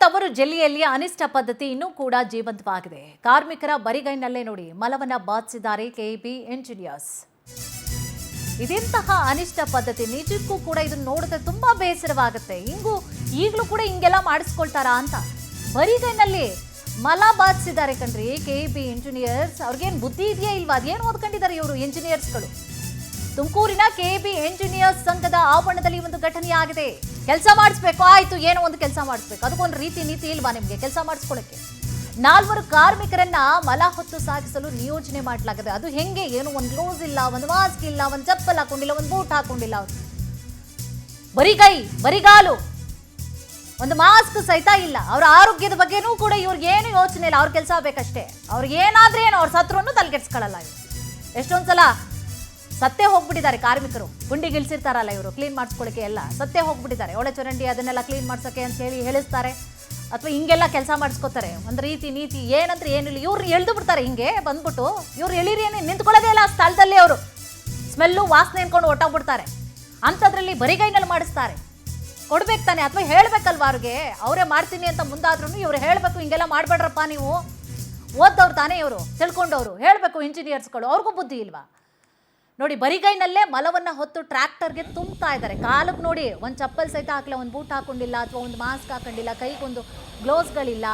ತವರು ಜಿಲ್ಲೆಯಲ್ಲಿ ಅನಿಷ್ಟ ಪದ್ಧತಿ ಇನ್ನೂ ಕೂಡ ಜೀವಂತವಾಗಿದೆ. ಕಾರ್ಮಿಕರ ಬರಿಗೈನಲ್ಲೇ ನೋಡಿ ಮಲವನ್ನ ಬಾಚಿಸಿದ್ದಾರೆ ಕೆಇಬಿ ಇಂಜಿನಿಯರ್ಸ್. ಇದೆಂತಹ ಅನಿಷ್ಟ ಪದ್ಧತಿ, ನಿಜಕ್ಕೂ ಕೂಡ ಇದನ್ನ ನೋಡಿದ್ರೆ ತುಂಬಾ ಬೇಸರವಾಗುತ್ತೆ. ಈಗಲೂ ಕೂಡ ಹಿಂಗೆಲ್ಲ ಮಾಡಿಸ್ಕೊಳ್ತಾರಾ ಅಂತ ಬರಿಗೈನಲ್ಲಿ ಮಲ ಬಾಚಿಸಿದ್ದಾರೆ ಕಣ್ರಿ ಕೆಇಬಿ ಇಂಜಿನಿಯರ್ಸ್. ಅವ್ರಿಗೇನು ಬುದ್ಧಿ ಇದೆಯಾ ಇಲ್ವಾ? ಅದೇನು ಓದ್ಕೊಂಡಿದ್ದಾರೆ ಇವರು ಇಂಜಿನಿಯರ್ಸ್ಗಳು. ತುಮಕೂರಿನ ಕೆಇಬಿ ಇಂಜಿನಿಯರ್ಸ್ ಸಂಘದ ಆವರಣದಲ್ಲಿ ಒಂದು ಘಟನೆಯಾಗಿದೆ. ಕೆಲಸ ಮಾಡಿಸ್ಬೇಕು, ಆಯ್ತು, ಏನೋ ಒಂದು ಕೆಲಸ ಮಾಡಿಸ್ಬೇಕು, ಅದಕ್ಕೊಂದು ರೀತಿ ನೀತಿ ಇಲ್ವಾ ನಿಮಗೆ ಕೆಲಸ ಮಾಡಿಸ್ಕೊಳ್ಳಕ್ಕೆ? 4 ಕಾರ್ಮಿಕರನ್ನ ಮಲ ಹೊತ್ತು ಸಾಗಿಸಲು ನಿಯೋಜನೆ ಮಾಡಲಾಗಿದೆ. ಅದು ಹೆಂಗೆ? ಏನು ಒಂದು ಗ್ಲೌಸ್ ಇಲ್ಲ, ಒಂದು ಮಾಸ್ಕ್ ಇಲ್ಲ, ಒಂದು ಚಪ್ಪಲ್ ಹಾಕೊಂಡಿಲ್ಲ, ಒಂದು ಬೂಟ್ ಹಾಕೊಂಡಿಲ್ಲ, ಅವರು ಬರಿಗೈ ಬರಿಗಾಲು, ಒಂದು ಮಾಸ್ಕ್ ಸಹಿತ ಇಲ್ಲ. ಅವರ ಆರೋಗ್ಯದ ಬಗ್ಗೆನೂ ಕೂಡ ಇವ್ರಿಗೆ ಏನು ಯೋಚನೆ ಇಲ್ಲ. ಅವ್ರ ಕೆಲಸ ಬೇಕಷ್ಟೇ. ಅವ್ರಿಗೆ ಏನಾದ್ರೂ ಏನು, ಅವ್ರ ಸತ್ರುನ್ನು ತಲೆಗೆಡ್ಸ್ಕೊಳ್ಳಲ್ಲ. ಎಷ್ಟೊಂದ್ಸಲ ಸತ್ತೇ ಹೋಗ್ಬಿಟ್ಟಿದ್ದಾರೆ ಕಾರ್ಮಿಕರು. ಗುಂಡಿಗೆ ಇಳಿಸಿರ್ತಾರಲ್ಲ ಇವರು ಕ್ಲೀನ್ ಮಾಡಿಸ್ಕೊಳ್ಳಿಕ್ಕೆ, ಎಲ್ಲ ಸತ್ತೇ ಹೋಗ್ಬಿಟ್ಟಿದ್ದಾರೆ. ಒಳ್ಳೆ ಚರಂಡಿ ಅದನ್ನೆಲ್ಲ ಕ್ಲೀನ್ ಮಾಡ್ಸೋಕ್ಕೆ ಅಂತ ಹೇಳಿ ಹೇಳಿಸ್ತಾರೆ, ಅಥವಾ ಹಿಂಗೆಲ್ಲ ಕೆಲಸ ಮಾಡಿಸ್ಕೋತಾರೆ. ಒಂದು ರೀತಿ ನೀತಿ ಏನಂದ್ರೆ ಏನಿಲ್ಲ. ಇವ್ರು ಎಳ್ದು ಬಿಡ್ತಾರೆ ಹಿಂಗೆ ಬಂದ್ಬಿಟ್ಟು. ಇವ್ರು ಎಳೀರಿ ಏನೇ ನಿಂತ್ಕೊಳ್ಳೋದೇ ಇಲ್ಲ ಆ ಸ್ಥಳದಲ್ಲಿ. ಅವರು ಸ್ಮೆಲ್ಲು ವಾಸನೆ ಅನ್ಕೊಂಡು ಹೊಟ್ಟೋಗ್ಬಿಡ್ತಾರೆ. ಅಂಥದ್ರಲ್ಲಿ ಬರಿಗೈನಲ್ಲಿ ಮಾಡಿಸ್ತಾರೆ. ಕೊಡ್ಬೇಕು ತಾನೆ, ಅಥವಾ ಹೇಳ್ಬೇಕಲ್ವ ಅವ್ರಿಗೆ? ಅವರೇ ಮಾಡ್ತೀನಿ ಅಂತ ಮುಂದಾದ್ರೂ ಇವ್ರು ಹೇಳಬೇಕು, ಹಿಂಗೆಲ್ಲ ಮಾಡಬೇಡ್ರಪ್ಪ ನೀವು. ಓದ್ದವ್ರು ತಾನೇ ಇವರು, ತಿಳ್ಕೊಂಡವ್ರು ಹೇಳಬೇಕು. ಇಂಜಿನಿಯರ್ಸ್ಗಳು ಅವ್ರಿಗೂ ಬುದ್ಧಿ ಇಲ್ವಾ ನೋಡಿ? ಬರಿಗೈನಲ್ಲೇ ಮಲವನ್ನ ಹೊತ್ತು ಟ್ರ್ಯಾಕ್ಟರ್ಗೆ ತುಂಬ್ತಾ ಇದ್ದಾರೆ. ಕಾಲಕ್ಕೆ ನೋಡಿ ಒಂದು ಚಪ್ಪಲ್ ಸಹಿತ ಹಾಕಲ್ಲ, ಒಂದು ಬೂಟ್ ಹಾಕೊಂಡಿಲ್ಲ, ಅಥವಾ ಒಂದು ಮಾಸ್ಕ್ ಹಾಕೊಂಡಿಲ್ಲ, ಕೈಗೊಂದು ಗ್ಲೌಸ್ಗಳಿಲ್ಲ.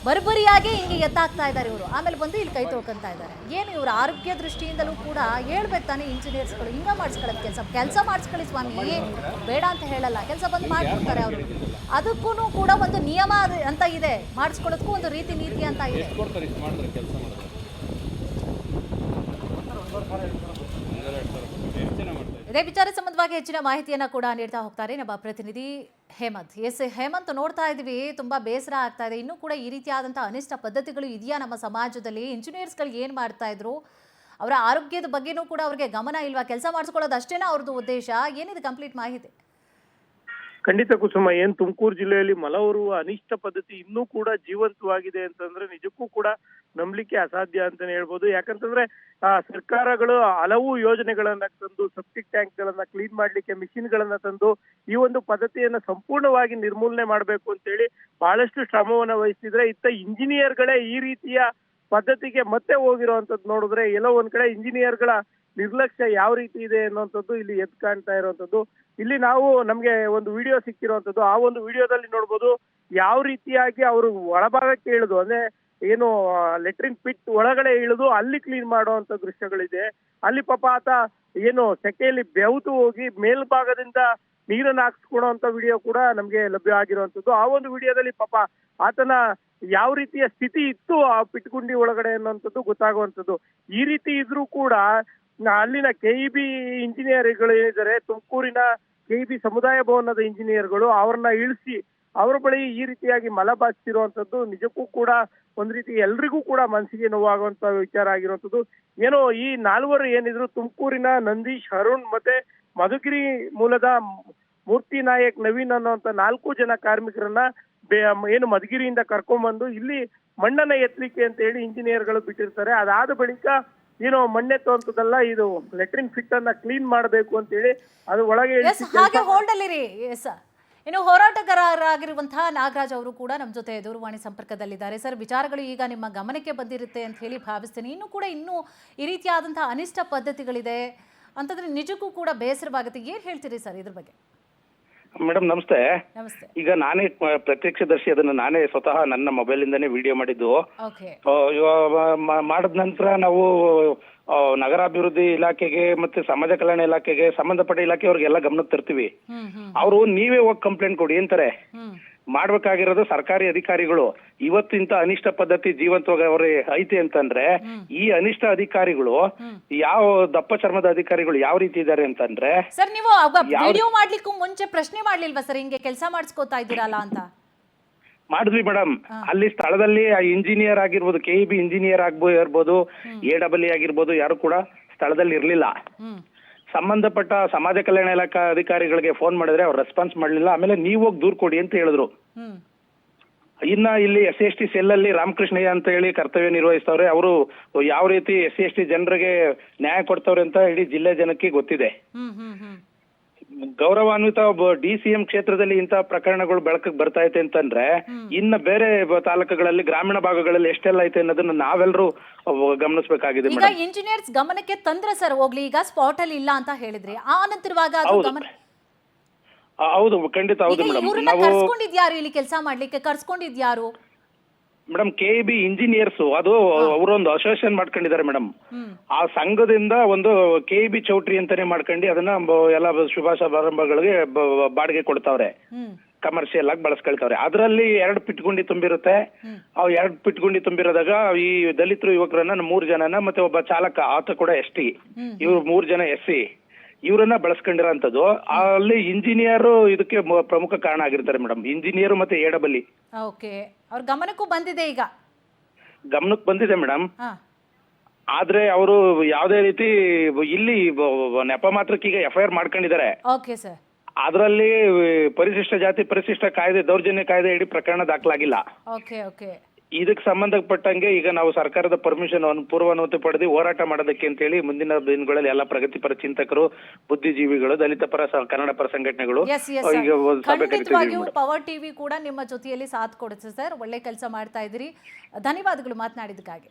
ಬರಿಬರಿಯಾಗಿ ಹಿಂಗೆ ಎತ್ತಾಕ್ತಾ ಇದ್ದಾರೆ ಇವರು. ಆಮೇಲೆ ಬಂದು ಇಲ್ಲಿ ಕೈ ತೊಳ್ಕೊಂತ ಇದ್ದಾರೆ. ಏನು ಇವರು ಆರೋಗ್ಯ ದೃಷ್ಟಿಯಿಂದಲೂ ಕೂಡ ಹೇಳ್ಬೇಕು ತಾನೇ ಇಂಜಿನಿಯರ್ಸ್ಗಳು. ಹಿಂಗೆ ಮಾಡಿಸ್ಕೊಳ್ಳೋದು ಕೆಲಸ ಮಾಡಿಸ್ಕೊಳ್ಳಿ ಸ್ವಾಮಿ, ಬೇಡ ಅಂತ ಹೇಳಲ್ಲ. ಕೆಲಸ ಬಂದು ಮಾಡ್ಕೊಡ್ತಾರೆ ಅವರು. ಅದಕ್ಕೂ ಕೂಡ ಒಂದು ನಿಯಮ ಅಂತ ಇದೆ, ಮಾಡಿಸ್ಕೊಳ್ಳೋದಕ್ಕೂ ಒಂದು ರೀತಿ ನೀತಿ ಅಂತ ಇದೆ. ಇದೇ ವಿಚಾರ ಸಂಬಂಧವಾಗಿ ಹೆಚ್ಚಿನ ಮಾಹಿತಿಯನ್ನ ಕೂಡ ನೀಡ್ತಾ ಹೋಗ್ತಾರೆ ನಮ್ಮ ಪ್ರತಿನಿಧಿ ಹೇಮಂತ್. ಹೇಮಂತ್, ನೋಡ್ತಾ ಇದ್ವಿ, ತುಂಬಾ ಬೇಸರ ಆಗ್ತಾ ಇದೆ. ಇನ್ನೂ ಕೂಡ ಈ ರೀತಿಯಾದಂತಹ ಅನಿಷ್ಟ ಪದ್ಧತಿಗಳು ಇದೆಯಾ ನಮ್ಮ ಸಮಾಜದಲ್ಲಿ? ಇಂಜಿನಿಯರ್ಸ್ಗಳಿಗೆ ಏನ್ ಮಾಡ್ತಾ ಇದ್ರು? ಅವರ ಆರೋಗ್ಯದ ಬಗ್ಗೆನೂ ಕೂಡ ಅವ್ರಿಗೆ ಗಮನ ಇಲ್ವಾ? ಕೆಲಸ ಮಾಡಿಸ್ಕೊಳ್ಳೋದು ಅಷ್ಟೇನಾ ಅವ್ರದ್ದು ಉದ್ದೇಶ? ಏನಿದೆ ಕಂಪ್ಲೀಟ್ ಮಾಹಿತಿ? ಖಂಡಿತ ಕುಸುಮ, ಏನ್ ತುಮಕೂರು ಜಿಲ್ಲೆಯಲ್ಲಿ ಮಲವರುವ ಅನಿಷ್ಟ ಪದ್ಧತಿ ಇನ್ನೂ ಕೂಡ ಜೀವಂತವಾಗಿದೆ ಅಂತಂದ್ರೆ ನಿಜಕ್ಕೂ ಕೂಡ ನಂಬಲಿಕ್ಕೆ ಅಸಾಧ್ಯ ಅಂತಾನೆ ಹೇಳ್ಬೋದು. ಯಾಕಂತಂದ್ರೆ ಸರ್ಕಾರಗಳು ಹಲವು ಯೋಜನೆಗಳನ್ನ ತಂದು, ಸೆಪ್ಟಿಕ್ ಟ್ಯಾಂಕ್ ಗಳನ್ನ ಕ್ಲೀನ್ ಮಾಡ್ಲಿಕ್ಕೆ ಮಿಷಿನ್ ಗಳನ್ನ ತಂದು ಈ ಒಂದು ಪದ್ಧತಿಯನ್ನ ಸಂಪೂರ್ಣವಾಗಿ ನಿರ್ಮೂಲನೆ ಮಾಡ್ಬೇಕು ಅಂತ ಹೇಳಿ ಬಹಳಷ್ಟು ಶ್ರಮವನ್ನ ವಹಿಸಿದ್ರೆ, ಇತ್ತ ಇಂಜಿನಿಯರ್ಗಳೇ ಈ ರೀತಿಯ ಪದ್ಧತಿಗೆ ಮತ್ತೆ ಹೋಗಿರುವಂತದ್ದು ನೋಡಿದ್ರೆ ಎಲ್ಲೋ ಒಂದ್ ಕಡೆ ಇಂಜಿನಿಯರ್ಗಳ ನಿರ್ಲಕ್ಷ್ಯ ಯಾವ ರೀತಿ ಇದೆ ಅನ್ನುವಂಥದ್ದು ಇಲ್ಲಿ ಎದ್ದು ಕಾಣ್ತಾ ಇರುವಂತದ್ದು. ಇಲ್ಲಿ ನಮ್ಗೆ ಒಂದು ವಿಡಿಯೋ ಸಿಕ್ಕಿರುವಂತದ್ದು. ಆ ಒಂದು ವಿಡಿಯೋದಲ್ಲಿ ನೋಡ್ಬೋದು ಯಾವ ರೀತಿಯಾಗಿ ಅವರು ಒಳಭಾಗಕ್ಕೆ ಇಳಿದು, ಅಂದ್ರೆ ಏನು ಲೆಟ್ರಿನ್ ಪಿಟ್ ಒಳಗಡೆ ಇಳಿದು ಅಲ್ಲಿ ಕ್ಲೀನ್ ಮಾಡುವಂತ ದೃಶ್ಯಗಳಿದೆ. ಅಲ್ಲಿ ಪಾಪ ಆತ ಏನು ಸೆಕೆಯಲ್ಲಿ ಬೆವತು ಹೋಗಿ ಮೇಲ್ಭಾಗದಿಂದ ನೀರನ್ನು ಹಾಕ್ಸ್ಕೊಡುವಂತ ವಿಡಿಯೋ ಕೂಡ ನಮ್ಗೆ ಲಭ್ಯ ಆಗಿರುವಂತದ್ದು. ಆ ಒಂದು ವಿಡಿಯೋದಲ್ಲಿ ಪಾಪ ಆತನ ಯಾವ ರೀತಿಯ ಸ್ಥಿತಿ ಇತ್ತು ಆ ಪಿಟ್ಗುಂಡಿ ಒಳಗಡೆ ಅನ್ನುವಂಥದ್ದು ಗೊತ್ತಾಗುವಂಥದ್ದು. ಈ ರೀತಿ ಇದ್ರೂ ಕೂಡ ಅಲ್ಲಿನ ಕೆಇಬಿ ಇಂಜಿನಿಯರ್ಗಳು ಏನಿದ್ದಾರೆ, ತುಮಕೂರಿನ ಕೆಇಬಿ ಸಮುದಾಯ ಭವನದ ಇಂಜಿನಿಯರ್ಗಳು, ಅವ್ರನ್ನ ಇಳಿಸಿ ಅವ್ರ ಬಳಿ ಈ ರೀತಿಯಾಗಿ ಮಲ ಬಾಚಿಸಿರುವಂತದ್ದು ನಿಜಕ್ಕೂ ಕೂಡ ಒಂದ್ ರೀತಿ ಎಲ್ರಿಗೂ ಕೂಡ ಮನಸ್ಸಿಗೆ ನೋವಾಗುವಂತ ವಿಚಾರ ಆಗಿರುವಂತದ್ದು. ಏನೋ ಈ 4 ಏನಿದ್ರು ತುಮಕೂರಿನ ನಂದೀಶ್, ಅರುಣ್ ಮತ್ತೆ ಮಧುಗಿರಿ ಮೂಲದ ಮೂರ್ತಿ ನಾಯಕ್, ನವೀನ್ ಅನ್ನುವಂತ 4 ಜನ ಕಾರ್ಮಿಕರನ್ನ ಏನು ಮಧುಗಿರಿಯಿಂದ ಕರ್ಕೊಂಡ್ಬಂದು ಇಲ್ಲಿ ಮಣ್ಣನ್ನ ಎತ್ತಲಿಕ್ಕೆ ಅಂತ ಹೇಳಿ ಇಂಜಿನಿಯರ್ಗಳು ಬಿಟ್ಟಿರ್ತಾರೆ. ಅದಾದ ಬಳಿಕ ಏನೋ ಮಣ್ಣೆತ್ತುವಂತದಲ್ಲ, ಇದು ಲೆಟ್ರಿನ್ ಫಿಟ್ ಅನ್ನ ಕ್ಲೀನ್ ಮಾಡಬೇಕು ಅಂತ ಹೇಳಿ ಅದು ಒಳಗೆ ಹಾಗೆ ಹೋಲ್ಡ್ ಅಲ್ಲಿ ಇನ್ನು ಹೋರಾಟಗಾರರಾಗಿರುವಂತಹ ನಾಗರಾಜ್ ಅವರು ಕೂಡ ನಮ್ಮ ಜೊತೆ ದೂರವಾಣಿ ಸಂಪರ್ಕದಲ್ಲಿದ್ದಾರೆ. ಸರ್, ವಿಚಾರಗಳು ಈಗ ನಿಮ್ಮ ಗಮನಕ್ಕೆ ಬಂದಿರುತ್ತೆ ಅಂತ ಹೇಳಿ ಭಾವಿಸ್ತೇನೆ. ಇನ್ನೂ ಈ ರೀತಿಯಾದಂತಹ ಅನಿಷ್ಟ ಪದ್ಧತಿಗಳಿದೆ ಅಂತಂದ್ರೆ ನಿಜಕ್ಕೂ ಕೂಡ ಬೇಸರವಾಗುತ್ತೆ. ಏನ್ ಹೇಳ್ತೀರಿ ಸರ್ ಇದ್ರ ಬಗ್ಗೆ? ಮೇಡಮ್ ನಮಸ್ತೆ. ನಮಸ್ತೆ. ಈಗ ನಾನೇ ಪ್ರತ್ಯಕ್ಷದರ್ಶಿ, ಅದನ್ನ ನಾನೇ ಸ್ವತಃ ನನ್ನ ಮೊಬೈಲ್ ಇಂದಾನೇ ವಿಡಿಯೋ ಮಾಡಿದ್ದು. ಮಾಡಿದ ನಂತರ ನಾವು ನಗರಾಭಿವೃದ್ಧಿ ಇಲಾಖೆಗೆ ಮತ್ತೆ ಸಮಾಜ ಕಲ್ಯಾಣ ಇಲಾಖೆಗೆ ಸಂಬಂಧಪಟ್ಟ ಇಲಾಖೆಯವ್ರಿಗೆಲ್ಲ ಗಮನಕ್ಕೆ ತರ್ತೀವಿ. ಅವರು ನೀವೇ ಹೋಗಿ ಕಂಪ್ಲೇಂಟ್ ಕೊಡಿ ಅಂತಾರೆ. ಮಾಡ್ಬೇಕಾಗಿರೋದು ಸರ್ಕಾರಿ ಅಧಿಕಾರಿಗಳು. ಇವತ್ತು ಇಂತ ಅನಿಷ್ಟ ಪದ್ಧತಿ ಜೀವಂತವಾಗಿ ಐತಿ ಅಂತಂದ್ರೆ ಈ ಅನಿಷ್ಟ ಅಧಿಕಾರಿಗಳು ಯಾವ ದಪ್ಪ ಚರ್ಮದ ಅಧಿಕಾರಿಗಳು ಯಾವ ರೀತಿ ಇದ್ದಾರೆ ಅಂತಂದ್ರೆ, ಸರ್ ನೀವು ವಿಡಿಯೋ ಮಾಡ್ಲಿಕ್ಕೂ ಮುಂಚೆ ಪ್ರಶ್ನೆ ಮಾಡ್ಲಿಲ್ವಾ ಸರ್, ಹಿಂಗೆ ಕೆಲಸ ಮಾಡಿಸ್ಕೋತಾ ಇದ್ದೀರಲ್ಲ ಅಂತ? ಮಾಡಿದ್ವಿ ಮೇಡಮ್. ಅಲ್ಲಿ ಸ್ಥಳದಲ್ಲಿ ಇಂಜಿನಿಯರ್ ಆಗಿರ್ಬೋದು, ಕೆಇಬಿ ಇಂಜಿನಿಯರ್ ಇರ್ಬೋದು, AEE ಆಗಿರ್ಬೋದು, ಯಾರು ಕೂಡ ಸ್ಥಳದಲ್ಲಿ ಇರ್ಲಿಲ್ಲ. ಸಂಬಂಧಪಟ್ಟ ಸಮಾಜ ಕಲ್ಯಾಣ ಇಲಾಖಾ ಅಧಿಕಾರಿಗಳಿಗೆ ಫೋನ್ ಮಾಡಿದ್ರೆ ಅವ್ರು ರೆಸ್ಪಾನ್ಸ್ ಮಾಡ್ಲಿಲ್ಲ. ಆಮೇಲೆ ನೀವು ಹೋಗಿ ದೂರ್ ಕೊಡಿ ಅಂತ ಹೇಳಿದ್ರು. ಇನ್ನ ಇಲ್ಲಿ SC/ST ಸೆಲ್ ಅಲ್ಲಿ ರಾಮಕೃಷ್ಣಯ್ಯ ಅಂತ ಹೇಳಿ ಕರ್ತವ್ಯ ನಿರ್ವಹಿಸ್ತವ್ರೆ. ಅವರು ಯಾವ ರೀತಿ SC/ST ಜನರಿಗೆ ನ್ಯಾಯ ಕೊಡ್ತವ್ರೆ ಅಂತ ಇಡೀ ಜಿಲ್ಲೆ ಜನಕ್ಕೆ ಗೊತ್ತಿದೆ. ಗೌರವಾನ್ವಿತ DCM ಕ್ಷೇತ್ರದಲ್ಲಿ ಇಂತಹ ಪ್ರಕರಣಗಳು ಬೆಳಕಿಗೆ ಬರ್ತಾ ಐತೆ ಅಂತಂದ್ರೆ ಇನ್ನ ಬೇರೆ ತಾಲೂಕುಗಳಲ್ಲಿ ಗ್ರಾಮೀಣ ಭಾಗಗಳಲ್ಲಿ ಎಷ್ಟೆಲ್ಲ ಐತೆ ಅನ್ನೋದನ್ನ ನಾವೆಲ್ಲರೂ ಗಮನಿಸಬೇಕಾಗಿದೆ ಈಗ ಮೇಡಮ್. ಇಂಜಿನಿಯರ್ಸ್ ಗಮನಕ್ಕೆ ತಂದ್ರೆ ಸರ್ ಹೋಗ್ಲಿ, ಈಗ ಸ್ಪಾಟ್ ಅಲ್ಲಿ ಇಲ್ಲ ಅಂತ ಹೇಳಿದ್ರಿ, ಆ ನಂತರವಾಗ ಅದು ಹೌದು. ಗಮನ ಹೌದು, ಖಂಡಿತ ಹೌದು ಮೇಡಮ್. ಇವ್ರನ್ನ ನಾವು ಕರ್ಸ್ಕೊಂಡಿದ್ಯಾರು ಇಲ್ಲಿ ಕೆಲಸ ಮಾಡ್ಲಿಕ್ಕೆ? ಕರ್ಸ್ಕೊಂಡಿದ್ಯಾರು? ಮೇಡಮ್ KEB ಇಂಜಿನಿಯರ್ಸ್ ಅದು ಅವರೊಂದು ಅಸೋಸಿಯೇಷನ್ ಮಾಡ್ಕೊಂಡಿದ್ದಾರೆ ಮೇಡಮ್. ಆ ಸಂಘದಿಂದ ಒಂದು KEB ಚೌಟ್ರಿ ಅಂತಾನೆ ಮಾಡ್ಕೊಂಡು ಅದನ್ನ ಎಲ್ಲ ಶುಭ ಸಮಾರಂಭಗಳಿಗೆ ಬಾಡಿಗೆ ಕೊಡ್ತಾವ್ರೆ, ಕಮರ್ಷಿಯಲ್ ಆಗಿ ಬಳಸ್ಕೊಳ್ತಾವ್ರೆ. ಅದರಲ್ಲಿ 2 ಪಿಟ್ಗುಂಡಿ ತುಂಬಿರುತ್ತೆ. ಅವು 2 ಪಿಟ್ಗುಂಡಿ ತುಂಬಿರೋದಾಗ ಈ ದಲಿತರು ಯುವಕರನ್ನ 3 ಜನನ ಮತ್ತೆ ಒಬ್ಬ ಚಾಲಕ ಆತ ಕೂಡ ST, ಇವ್ರು 3 ಜನ SC ಇವರನ್ನ ಬಳಸ್ಕೊಂಡಿರೋಂಥದ್ದು. ಅಲ್ಲಿ ಇಂಜಿನಿಯರ್ ಇದಕ್ಕೆ ಪ್ರಮುಖ ಕಾರಣ ಆಗಿರ್ತಾರೆ ಮೇಡಮ್. ಇಂಜಿನಿಯರ್ ಮತ್ತೆ AEE ಓಕೆ, ಅವ್ರ ಗಮನಕ್ಕೂ ಬಂದಿದೆ, ಈಗ ಗಮನಕ್ಕೆ ಬಂದಿದೆ ಮೇಡಮ್. ಹಾ. ಆದ್ರೆ ಅವರು ಯಾವುದೇ ರೀತಿ ಇಲ್ಲಿ ನೆಪ ಮಾತ್ರಕ್ಕೆ ಈಗ FIR ಮಾಡ್ಕೊಂಡಿದ್ದಾರೆ. Okay sir. ಅದರಲ್ಲಿ ಪರಿಶಿಷ್ಟ ಜಾತಿ ಪರಿಶಿಷ್ಟ ಕಾಯ್ದೆ ದೌರ್ಜನ್ಯ ಕಾಯ್ದೆ ಅಡಿ ಪ್ರಕರಣ ದಾಖಲಾಗಿಲ್ಲ. Okay okay. ಇದಕ್ಕೆ ಸಂಬಂಧಪಟ್ಟಂಗೆ ಈಗ ನಾವು ಸರ್ಕಾರದ ಪರ್ಮಿಷನ್ ಪೂರ್ವಾನುಮತಿ ಪಡೆದು ಹೋರಾಟ ಮಾಡೋದಕ್ಕೆ ಅಂತ ಹೇಳಿ ಮುಂದಿನ ದಿನಗಳಲ್ಲಿ ಎಲ್ಲ ಪ್ರಗತಿಪರ ಚಿಂತಕರು, ಬುದ್ಧಿಜೀವಿಗಳು, ದಲಿತ ಪರ ಕನ್ನಡ ಪರ ಸಂಘಟನೆಗಳು ಎಸ್ ಎಸ್ ಈಗ ಒಂದು ಸಭೆ ಖಂಡಿತವಾಗಿಯೂ ಕರೀತಿದ್ದೀವಿ. ಪವರ್ ಟಿವಿ ಕೂಡ ನಿಮ್ಮ ಜೊತೆಯಲ್ಲಿ ಸಾಥ್ ಕೊಡುತ್ತೆ ಸರ್. ಒಳ್ಳೆ ಕೆಲಸ ಮಾಡ್ತಾ ಇದ್ದೀರಿ. ಧನ್ಯವಾದಗಳು ಮಾತನಾಡಿದ್ದಕ್ಕಾಗಿ.